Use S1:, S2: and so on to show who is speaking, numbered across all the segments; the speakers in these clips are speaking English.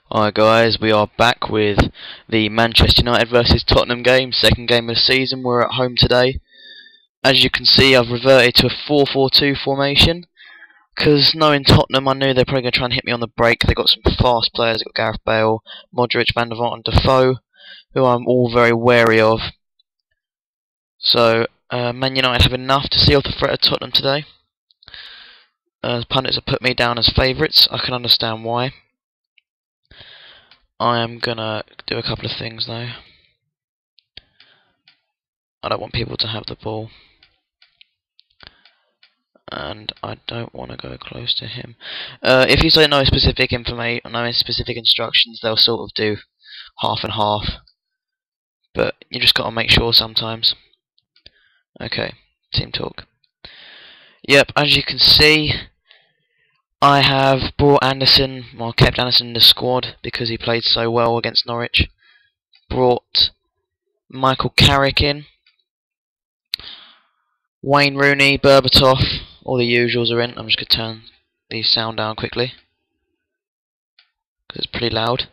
S1: Hi guys, we are back with the Manchester United versus Tottenham game, second game of the season. We're at home today. As you can see, I've reverted to a 4-4-2 formation because knowing Tottenham, I knew they're probably going to try and hit me on the break. They've got some fast players. They've got Gareth Bale, Modric, Van der Vaart and Defoe, who I'm all very wary of. So Man United have enough to seal the threat of Tottenham today. Pundits have put me down as favourites. I can understand why. I am gonna do a couple of things though. I don't want people to have the ball, and I don't want to go close to him. If you don't know specific information, no specific instructions, they'll sort of do half and half. But you just gotta make sure sometimes. Okay, team talk. Yep, as you can see, I have brought Anderson, well, kept Anderson in the squad because he played so well against Norwich. Brought Michael Carrick in. Wayne Rooney, Berbatov, all the usuals are in. I'm just going to turn the sound down quickly because it's pretty loud.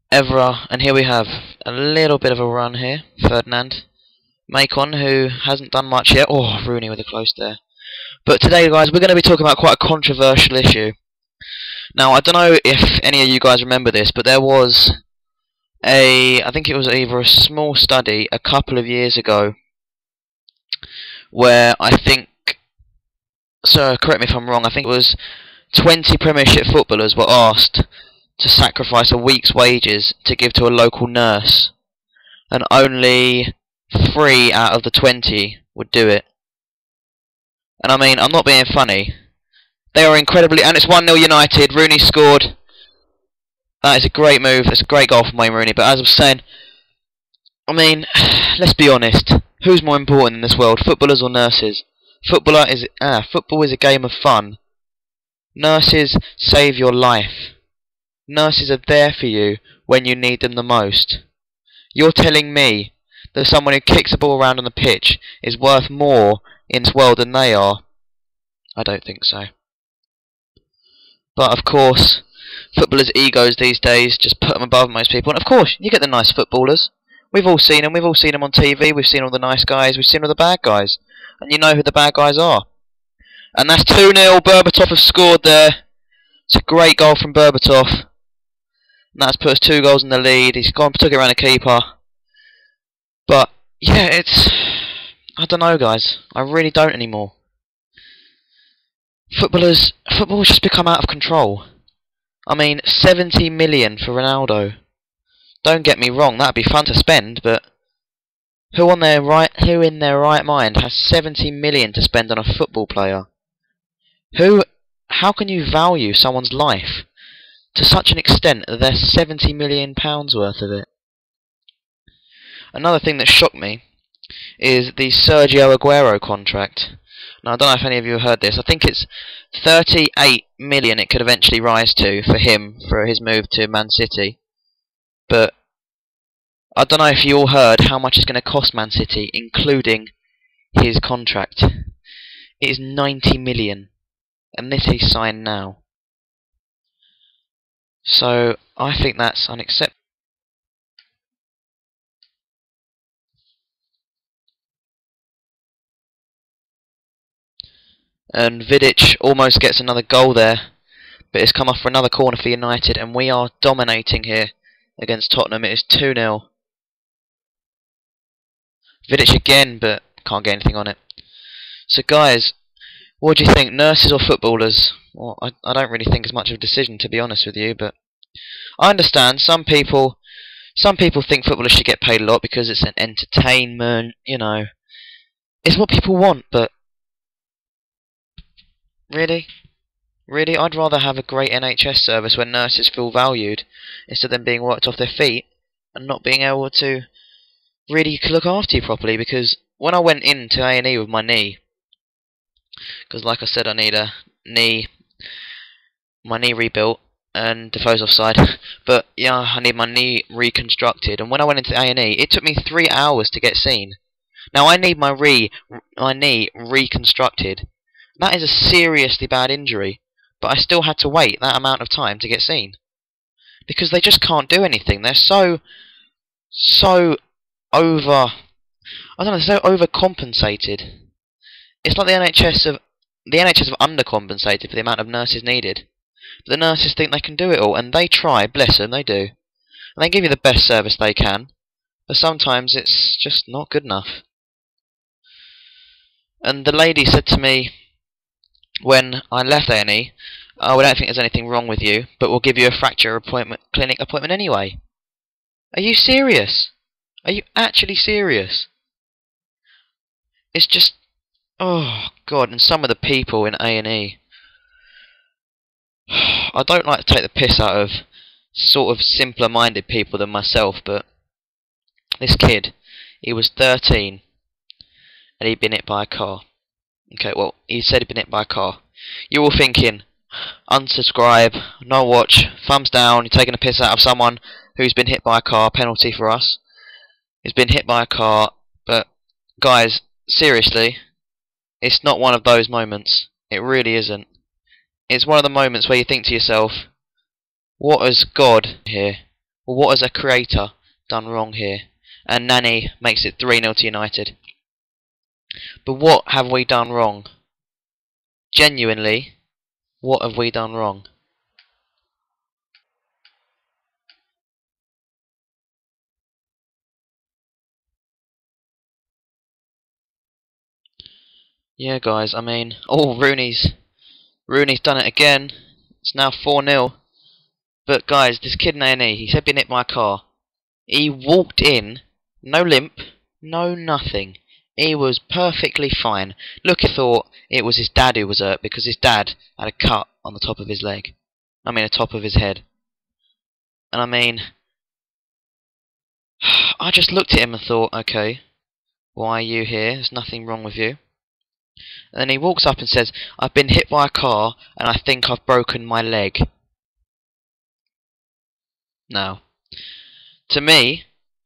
S1: Evra, and here we have a little bit of a run here. Ferdinand. Macon, who hasn't done much yet. Oh, Rooney with a close there. But today, guys, we're going to be talking about quite a controversial issue. Now, I don't know if any of you guys remember this, but there was I think it was either a small study a couple of years ago where I think, so correct me if I'm wrong, I think it was 20 Premiership footballers were asked to sacrifice a week's wages to give to a local nurse, and only 3 out of the 20 would do it. And I mean, I'm not being funny. They are incredibly... And it's 1-0 United. Rooney scored. That is a great move. It's a great goal from Wayne Rooney. But as I was saying, I mean, let's be honest. Who's more important in this world? Footballers or nurses? Football is a game of fun. Nurses save your life. Nurses are there for you when you need them the most. You're telling me that someone who kicks a ball around on the pitch is worth more in this world than they are? I don't think so. But of course, footballers' egos these days just put them above most people. And of course, you get the nice footballers. We've all seen them. We've all seen them on TV. We've seen all the nice guys. We've seen all the bad guys. And you know who the bad guys are. And that's 2-0. Berbatov has scored there. It's a great goal from Berbatov. And that's put us 2 goals in the lead. He's gone, took it around the keeper. But yeah, it's... I don't know, guys. I really don't anymore. Football's just become out of control. I mean, 70 million for Ronaldo. Don't get me wrong, that'd be fun to spend, but who in their right mind has 70 million to spend on a football player? How can you value someone's life to such an extent that there's 70 million pounds worth of it? Another thing that shocked me is the Sergio Aguero contract. Now, I don't know if any of you have heard this. I think it's 38 million it could eventually rise to for him, for his move to Man City. But I don't know if you all heard how much it's going to cost Man City, including his contract. It is 90 million. And this he's signed now. So, I think that's unacceptable. And Vidic almost gets another goal there, but it's come off for another corner for United, and we are dominating here against Tottenham. It is 2-0. Vidic again, but can't get anything on it. So guys, what do you think, nurses or footballers? Well, I don't really think it's much of a decision, to be honest with you, but I understand some people think footballers should get paid a lot because it's an entertainment, you know. It's what people want, but really? Really? I'd rather have a great NHS service where nurses feel valued instead of them being worked off their feet and not being able to really look after you properly. Because when I went into A&E with my knee, because like I said, I need my knee rebuilt, and Defoe's offside, but yeah, I need my knee reconstructed. And when I went into A&E, it took me 3 hours to get seen. Now I need my knee reconstructed. That is a seriously bad injury, but I still had to wait that amount of time to get seen. because they just can't do anything. They're so over. I don't know. So overcompensated. It's like the NHS have undercompensated for the amount of nurses needed. But the nurses think they can do it all, and they try. Bless them, they do. And they give you the best service they can. But sometimes it's just not good enough. And the lady said to me when I left A&E, "Oh, we don't think there's anything wrong with you, but we'll give you a fracture clinic appointment anyway." Are you serious? Are you actually serious? It's just, oh God! And some of the people in A&E, I don't like to take the piss out of sort of simpler-minded people than myself, but this kid, he was 13, and he'd been hit by a car. Okay, well, he said he'd been hit by a car. You're all thinking, unsubscribe, no watch, thumbs down, you're taking a piss out of someone who's been hit by a car, penalty for us. He's been hit by a car, but guys, seriously, it's not one of those moments. It really isn't. It's one of the moments where you think to yourself, what has God here, or what has a creator done wrong here? And Nani makes it 3-0 to United. But what have we done wrong? Genuinely, what have we done wrong? Yeah, guys, I mean, oh, Rooney's done it again. It's now 4-0. But guys, this kid in A&E, he said been hit by a car. He walked in, no limp, no nothing. He was perfectly fine. Look, he thought it was his dad who was hurt because his dad had a cut on the top of his leg. I mean, the top of his head. And I mean, I just looked at him and thought, okay, why are you here? There's nothing wrong with you. And then he walks up and says, I've been hit by a car and I think I've broken my leg. Now, to me,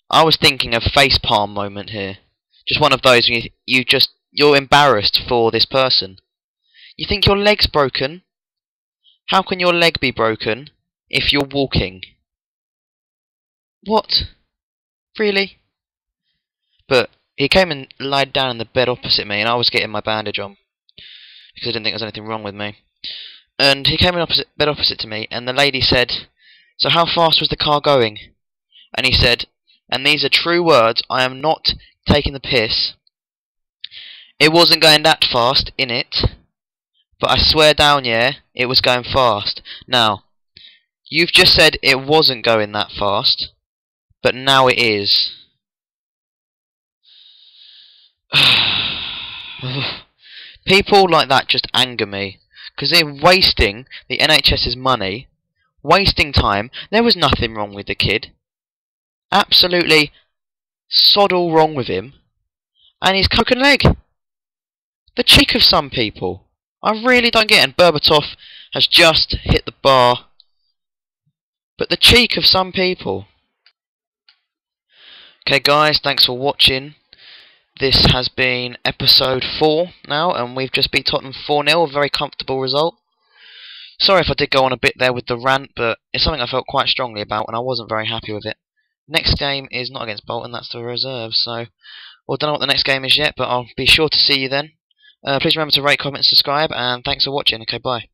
S1: I was thinking of facepalm moment here. Just one of those when you're embarrassed for this person. You think your leg's broken? How can your leg be broken if you're walking? What? Really? But he came and lied down in the bed opposite me, and I was getting my bandage on because I didn't think there was anything wrong with me. And he came in bed opposite to me, and the lady said, "So how fast was the car going?" And he said, and these are true words, I am not taking the piss, "It wasn't going that fast, innit? But I swear down, yeah, it was going fast." Now, you've just said it wasn't going that fast, but now it is. People like that just anger me, because they're wasting the NHS's money, wasting time. There was nothing wrong with the kid. Absolutely sod all wrong with him. And his broken leg. The cheek of some people. I really don't get it. And Berbatov has just hit the bar. But the cheek of some people. Okay guys, thanks for watching. This has been episode 4 now, and we've just beat Tottenham 4-0, a very comfortable result. Sorry if I did go on a bit there with the rant, but it's something I felt quite strongly about, and I wasn't very happy with it. Next game is not against Bolton, that's the reserves, so well, don't know what the next game is yet, but I'll be sure to see you then. Please remember to rate, comment, and subscribe, and thanks for watching. Okay, bye.